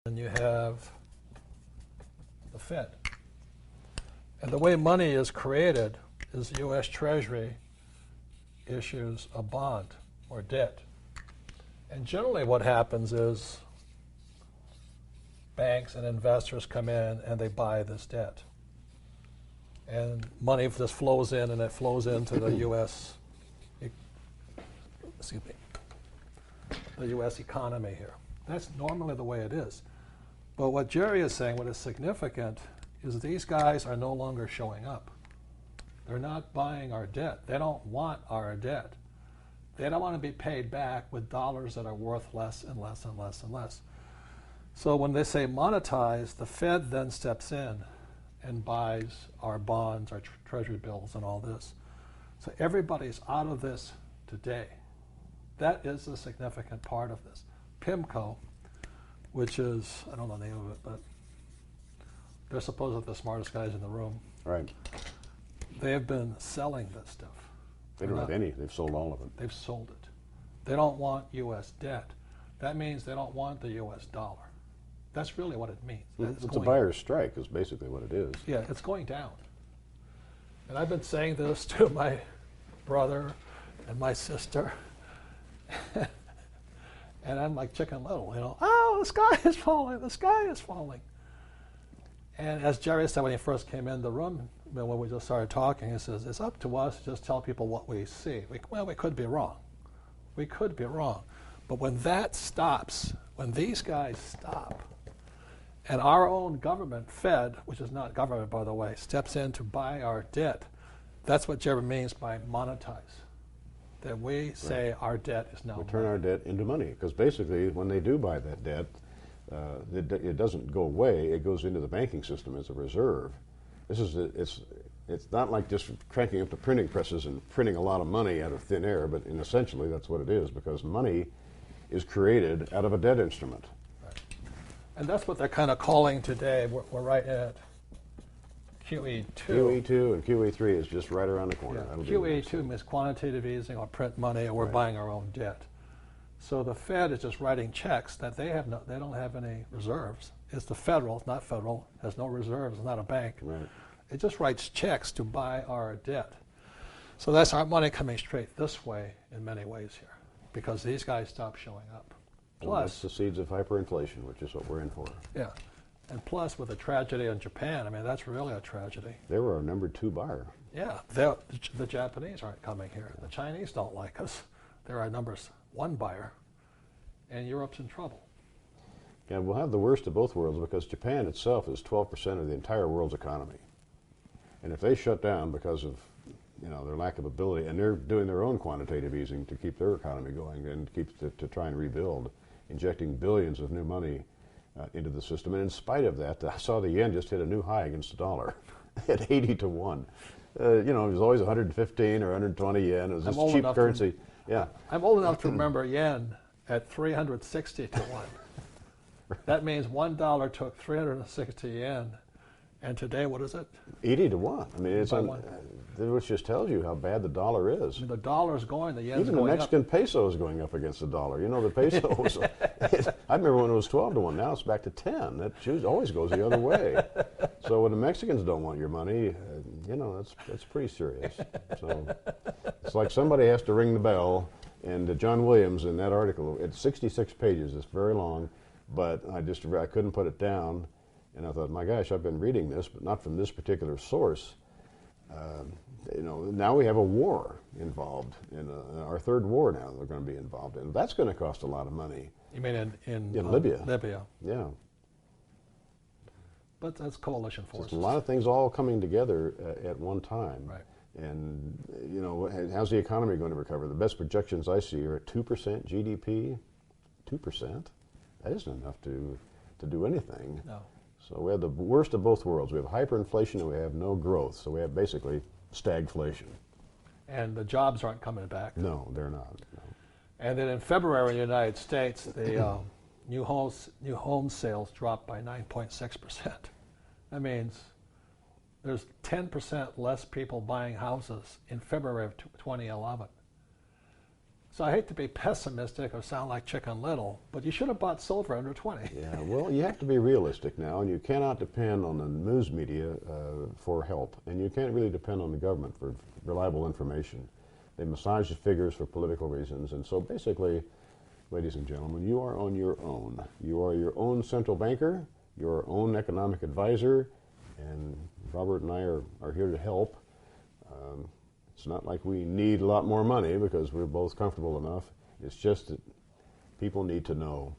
and you have the Fed. And the way money is created is the U.S. Treasury issues a bond or debt. And generally what happens is banks and investors come in and they buy this debt. And money just flows in, and it flows into the U.S. Excuse me, the U.S. economy here. That's normally the way it is. But what Jerry is saying, what is significant, is these guys are no longer showing up. They're not buying our debt. They don't want our debt. They don't want to be paid back with dollars that are worth less and less and less and less. So when they say monetize, the Fed then steps in and buys our bonds, our treasury bills, and all this. So everybody's out of this today. That is a significant part of this. PIMCO, which is, I don't know the name of it, but they're supposedly the smartest guys in the room. Right. They have been selling this stuff. They don't have any. They've sold all of it. They've sold it. They don't want U.S. debt. That means they don't want the U.S. dollar. That's really what it means. It's a buyer's strike is basically what it is. Yeah, it's going down. And I've been saying this to my brother and my sister. And I'm like Chicken Little, you know, oh, the sky is falling, the sky is falling. And as Jerry said when he first came in the room, when we just started talking, he says, it's up to us to just tell people what we see. Well, we could be wrong. We could be wrong. But when that stops, when these guys stop, and our own government, Fed, which is not government, by the way, steps in to buy our debt, that's what Jerry means by monetize. That we say our debt is now we turn our debt into money, because basically when they do buy that debt, it doesn't go away. It goes into the banking system as a reserve. It's not like just cranking up the printing presses and printing a lot of money out of thin air, but essentially that's what it is, because money is created out of a debt instrument. Right. And that's what they're kind of calling today. We're right at QE2. QE2 and QE3 is just right around the corner. Yeah. QE2 means quantitative easing, or print money, or we're buying our own debt. So the Fed is just writing checks that they don't have any reserves. It's the federal, it's not federal, has no reserves, it's not a bank. Right. It just writes checks to buy our debt. So that's our money coming straight this way in many ways here, because these guys stop showing up. Plus, that's the seeds of hyperinflation, which is what we're in for. Yeah. And plus, with the tragedy in Japan, I mean, that's really a tragedy. They were our number 2 buyer. Yeah, the Japanese aren't coming here. The Chinese don't like us. They're our number 1 buyer, and Europe's in trouble. Yeah, we'll have the worst of both worlds, because Japan itself is 12% of the entire world's economy. And if they shut down because of their lack of ability, and they're doing their own quantitative easing to keep their economy going and to try and rebuild, injecting billions of new money into the system. And in spite of that, I saw the yen just hit a new high against the dollar at 80 to 1. It was always 115 or 120 yen. It was just cheap currency. Yeah. I'm old enough to remember yen at 360 to 1. That means $1 took 360 yen. And today, what is it? 80 to 1. I mean, which just tells you how bad the dollar is. I mean, the dollar's going, the yen's going up. Even the Mexican peso is going up against the dollar. The peso was, I remember when it was 12 to 1. Now it's back to 10. That always goes the other way. So when the Mexicans don't want your money, that's pretty serious. So it's like somebody has to ring the bell. And John Williams, in that article, it's 66 pages. It's very long, but I couldn't put it down. And I thought, my gosh, I've been reading this, but not from this particular source. Now we have a war involved in our 3rd war now they're going to be involved in. That's going to cost a lot of money. You mean in Libya? Libya. Yeah. But that's coalition forces. So a lot of things all coming together at one time. Right. And how's the economy going to recover? The best projections I see are at 2% GDP. 2%? That isn't enough to do anything. No. So we have the worst of both worlds. We have hyperinflation and we have no growth. So we have basically stagflation. And the jobs aren't coming back. No, they're not. No. And then in February in the United States, the new home sales dropped by 9.6%. That means there's 10% less people buying houses in February of 2011. So I hate to be pessimistic or sound like Chicken Little, but you should have bought silver under 20. Yeah, well, you have to be realistic now, and you cannot depend on the news media for help, and you can't really depend on the government for reliable information. They massage the figures for political reasons, and so basically, ladies and gentlemen, you are on your own. You are your own central banker, your own economic advisor, and Robert and I are here to help. It's not like we need a lot more money because we're both comfortable enough. It's just that people need to know.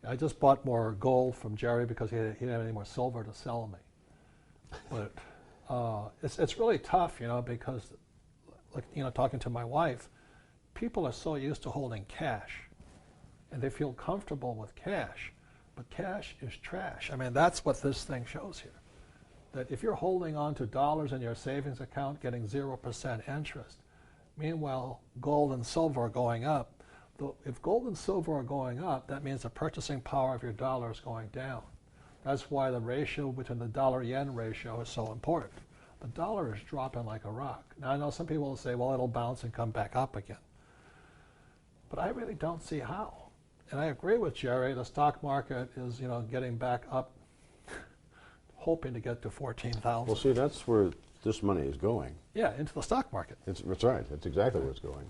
I just bought more gold from Jerry because he didn't have any more silver to sell me. But it's really tough, because, like, talking to my wife, people are so used to holding cash, and they feel comfortable with cash, but cash is trash. I mean, that's what this thing shows here. That if you're holding on to dollars in your savings account getting 0% interest, meanwhile gold and silver are going up, if gold and silver are going up, that means the purchasing power of your dollar is going down. That's why the ratio between the dollar-yen ratio is so important. The dollar is dropping like a rock. Now I know some people will say, well, it'll bounce and come back up again. But I really don't see how. And I agree with Jerry, the stock market is, getting back up, hoping to get to 14,000. Well, see, that's where this money is going. Yeah, into the stock market. That's right. That's exactly where it's going.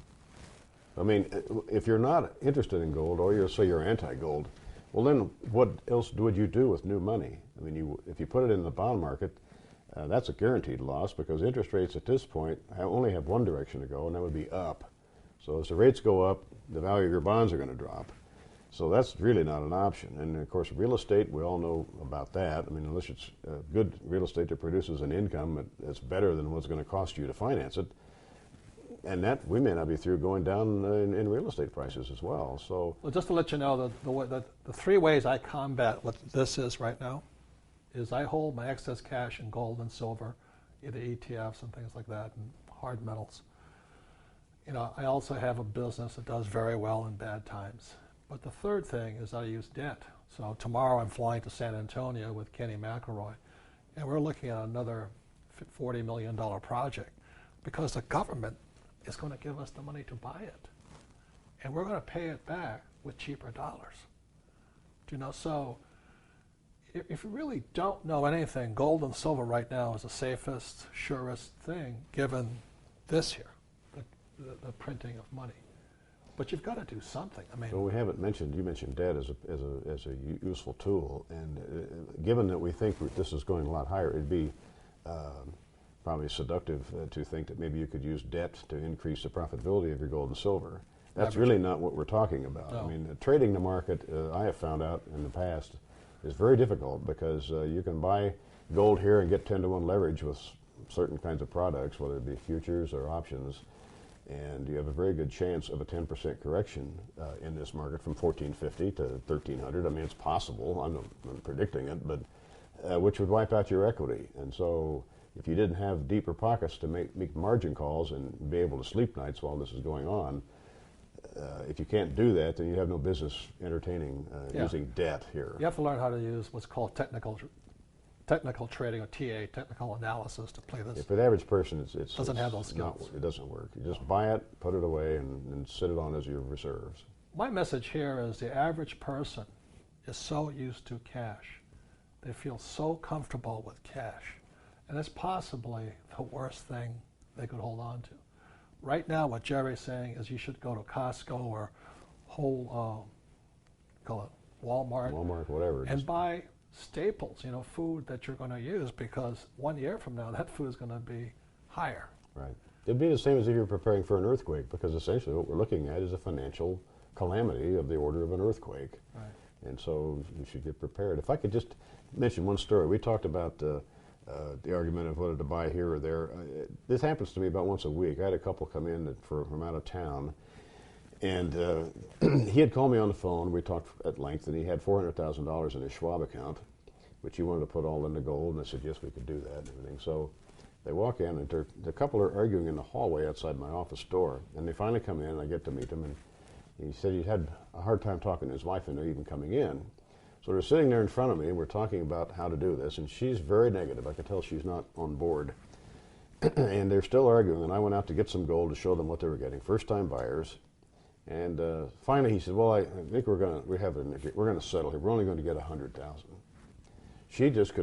I mean, if you're not interested in gold, or you're anti-gold, well, then what else would you do with new money? I mean, if you put it in the bond market, that's a guaranteed loss because interest rates at this point only have one direction to go, and that would be up. So as the rates go up, the value of your bonds are going to drop. So that's really not an option. And of course, real estate, we all know about that. I mean, unless it's good real estate that produces an income that's better than what's going to cost you to finance it. And that we may not be through going down in real estate prices as well. So, well, just to let you know, the three ways I combat what this is right now is I hold my excess cash in gold and silver, either ETFs and things like that, and hard metals. I also have a business that does very well in bad times. But the third thing is I use debt. So tomorrow I'm flying to San Antonio with Kenny McElroy, and we're looking at another $40 million project because the government is going to give us the money to buy it. And we're going to pay it back with cheaper dollars. So if you really don't know anything, gold and silver right now is the safest, surest thing given this here, the printing of money. But you've got to do something. I mean, well, we haven't mentioned. You mentioned debt as a useful tool, and given that we think this is going a lot higher, it'd be probably seductive to think that maybe you could use debt to increase the profitability of your gold and silver. That's really not what we're talking about. No. I mean, trading the market, I have found out in the past, is very difficult because you can buy gold here and get 10-to-1 leverage with certain kinds of products, whether it be futures or options. And you have a very good chance of a 10% correction in this market from 1450 to 1300. I mean, it's possible. I'm not predicting it, but which would wipe out your equity. And so if you didn't have deeper pockets to make margin calls and be able to sleep nights while this is going on, if you can't do that, then you have no business entertaining using debt here. You have to learn how to use what's called technical trading, or TA, technical analysis, to play this. Yeah, for the average person, it doesn't have those skills. It doesn't work. You just buy it, put it away, and sit it on as your reserves. My message here is the average person is so used to cash. They feel so comfortable with cash. And it's possibly the worst thing they could hold on to. Right now, what Jerry's saying is you should go to Costco or call it Walmart, whatever, and buy staples, food that you're going to use, because 1 year from now that food is going to be higher. Right. It'd be the same as if you're preparing for an earthquake, because essentially what we're looking at is a financial calamity of the order of an earthquake. Right. And so you should get prepared. If I could just mention one story. We talked about the argument of whether to buy here or there. This happens to me about once a week. I had a couple come in from out of town, and he had called me on the phone. We talked at length, and he had $400,000 in his Schwab account, which he wanted to put all into gold, and I said, yes, we could do that and everything. So they walk in, and the couple are arguing in the hallway outside my office door, and they finally come in, and I get to meet them, and he said he had a hard time talking to his wife into even coming in. So they're sitting there in front of me, and we're talking about how to do this, and she's very negative. I could tell she's not on board. and they're still arguing. And I went out to get some gold to show them what they were getting, first-time buyers. And finally, he said, "Well, I think we're going to settle here. We're only going to get 100,000." She just could.